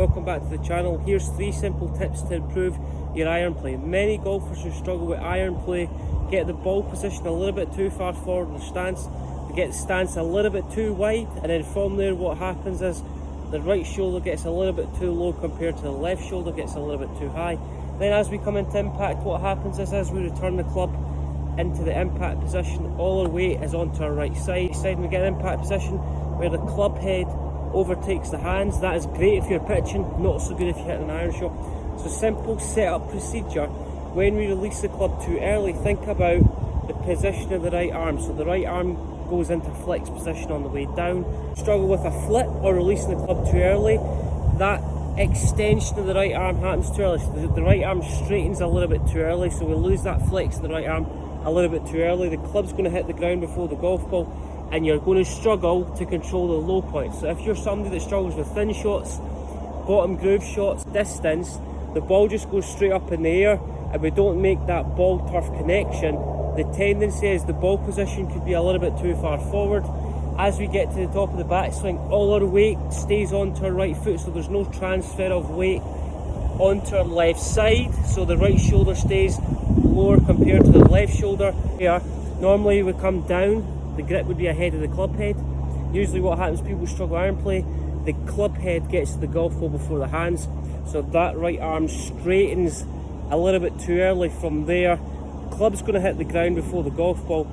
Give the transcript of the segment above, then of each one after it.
welcome back to the channel. Here's 3 simple tips to improve your iron play. Many golfers who struggle with iron play get the ball position a little bit too far forward in the stance, they get the stance a little bit too wide, and then from there what happens is the right shoulder gets a little bit too low compared to the left shoulder gets a little bit too high. Then as we come into impact, what happens is as we return the club into the impact position, all our weight is onto our right side. When we get an impact position where the club head overtakes the hands, that is great if you're pitching, not so good if you're hitting an iron shot. So simple setup procedure: when we release the club too early, think about the position of the right arm. So the right arm goes into flex position on the way down. Struggle with a flip or releasing the club too early, that extension of the right arm happens too early. So the right arm straightens a little bit too early, so we lose that flex in the right arm a little bit too early. The club's going to hit the ground before the golf ball, and you're going to struggle to control the low point. So if you're somebody that struggles with thin shots, bottom groove shots, distance, the ball just goes straight up in the air and we don't make that ball turf connection, the tendency is the ball position could be a little bit too far forward. As we get to the top of the backswing, all our weight stays onto our right foot, so there's no transfer of weight onto our left side, so the right shoulder stays lower compared to the left shoulder. Here, normally we come down, the grip would be ahead of the club head. Usually what happens, people struggle iron play, the club head gets to the golf ball before the hands, so that right arm straightens a little bit too early. From there, club's going to hit the ground before the golf ball,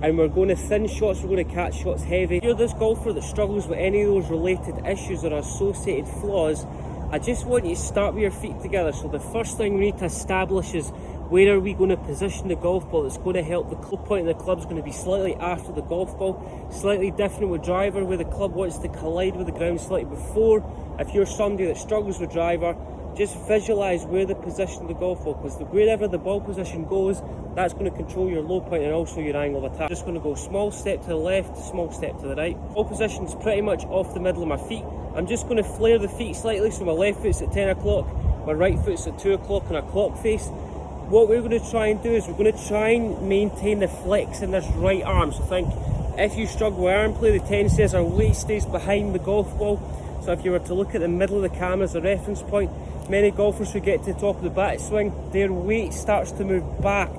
and we're going to thin shots, we're going to catch shots heavy. If you're this golfer that struggles with any of those related issues or associated flaws, I just want you to start with your feet together. So the first thing we need to establish is, where are we going to position the golf ball that's going to help? The club point of the club is going to be slightly after the golf ball, slightly different with driver, where the club wants to collide with the ground slightly before. If you're somebody that struggles with driver, just visualize where the position of the golf ball, because wherever the ball position goes, that's going to control your low point and also your angle of attack. Just going to go small step to the left, small step to the right. Ball position is pretty much off the middle of my feet. I'm just going to flare the feet slightly, so my left foot's at 10 o'clock, my right foot's at 2 o'clock on a clock face. What we're going to try and do is we're going to try and maintain the flex in this right arm. So think, if you struggle with iron play, the tendency is our weight stays behind the golf ball. So if you were to look at the middle of the camera as a reference point, many golfers who get to the top of the backswing, their weight starts to move back.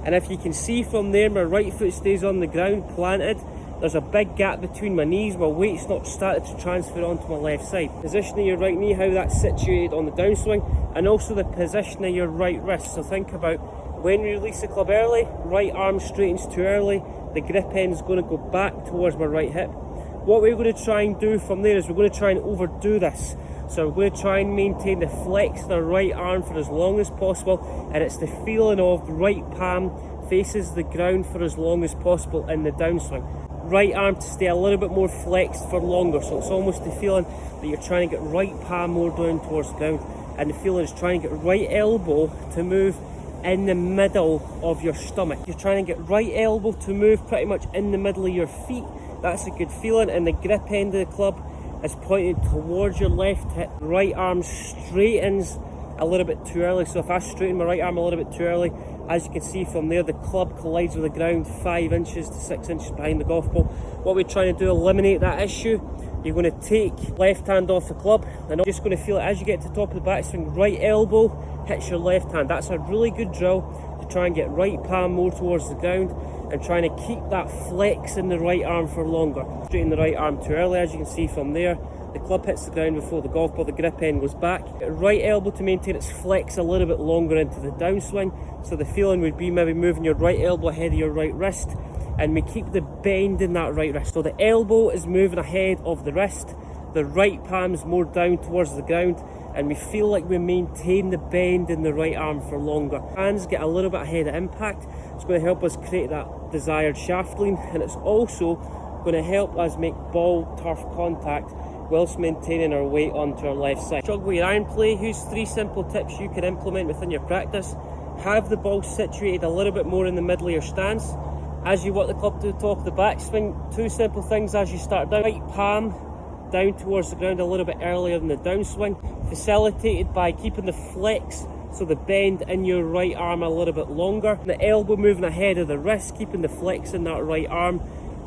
And if you can see from there, my right foot stays on the ground planted. There's a big gap between my knees, my weight's not started to transfer onto my left side. Position of your right knee, how that's situated on the downswing, and also the position of your right wrist. So think about, when we release the club early, right arm straightens too early, the grip end is going to go back towards my right hip. What we're going to try and do from there is we're going to try and overdo this. So we're going to try and maintain the flex in our right arm for as long as possible, and it's the feeling of the right palm faces the ground for as long as possible in the downswing. Right arm to stay a little bit more flexed for longer, so it's almost the feeling that you're trying to get right palm more down towards the ground, and the feeling is trying to get right elbow to move in the middle of your stomach. You're trying to get right elbow to move pretty much in the middle of your feet. That's a good feeling, and the grip end of the club is pointed towards your left hip. Right arm straightens a little bit too early, so if I straighten my right arm a little bit too early, as you can see from there, the club collides with the ground 5 inches to 6 inches behind the golf ball. What we're trying to do, eliminate that issue. You're going to take left hand off the club, and I'm just going to feel it as you get to the top of the backswing, right elbow hits your left hand. That's a really good drill to try and get right palm more towards the ground and trying to keep that flex in the right arm for longer. Straighten the right arm too early, as you can see from there. The club hits the ground before the golf ball, the grip end goes back. Right elbow to maintain its flex a little bit longer into the downswing. So the feeling would be maybe moving your right elbow ahead of your right wrist, and we keep the bend in that right wrist. So the elbow is moving ahead of the wrist, the right palm is more down towards the ground, and we feel like we maintain the bend in the right arm for longer. Hands get a little bit ahead of impact. It's going to help us create that desired shaft lean, and it's also going to help us make ball turf contact whilst maintaining our weight onto our left side. Struggle with your iron play, here's 3 simple tips you can implement within your practice. Have the ball situated a little bit more in the middle of your stance. As you walk the club to the top of the backswing, 2 simple things as you start down. Right palm down towards the ground a little bit earlier than the downswing, facilitated by keeping the flex, so the bend in your right arm a little bit longer. The elbow moving ahead of the wrist, keeping the flex in that right arm.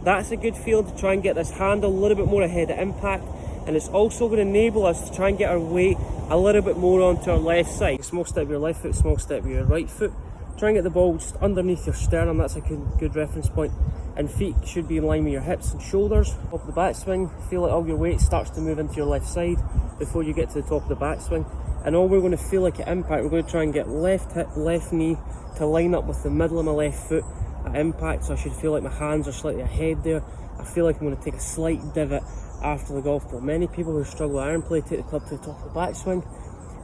That's a good feeling to try and get this handle a little bit more ahead of impact. and it's also going to enable us to try and get our weight a little bit more onto our left side. Small step with your left foot, small step with your right foot. Try and get the ball just underneath your sternum, that's a good reference point. And feet should be in line with your hips and shoulders. Top of the backswing, feel like all your weight starts to move into your left side before you get to the top of the backswing. And all we're going to feel like at impact, we're going to try and get left hip, left knee to line up with the middle of my left foot at impact. So I should feel like my hands are slightly ahead there. I feel like I'm going to take a slight divot after the golf ball. Many people who struggle with iron play take the club to the top of the backswing.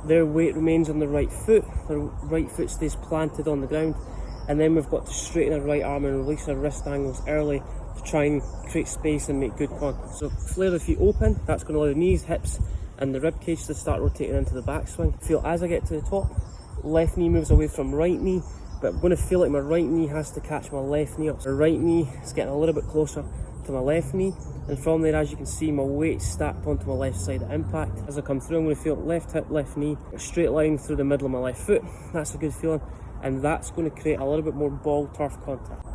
Their weight remains on the right foot. Their right foot stays planted on the ground. And then we've got to straighten our right arm and release our wrist angles early to try and create space and make good contact. So flare the feet open, that's going to allow the knees, hips and the rib cage to start rotating into the backswing. Feel as I get to the top, left knee moves away from right knee, but I'm going to feel like my right knee has to catch my left knee up. So right knee is getting a little bit closer to my left knee, and from there, as you can see, my weight stacked onto my left side at impact. As I come through, I'm going to feel left hip, left knee, a straight line through the middle of my left foot. That's a good feeling, and that's going to create a little bit more ball turf contact.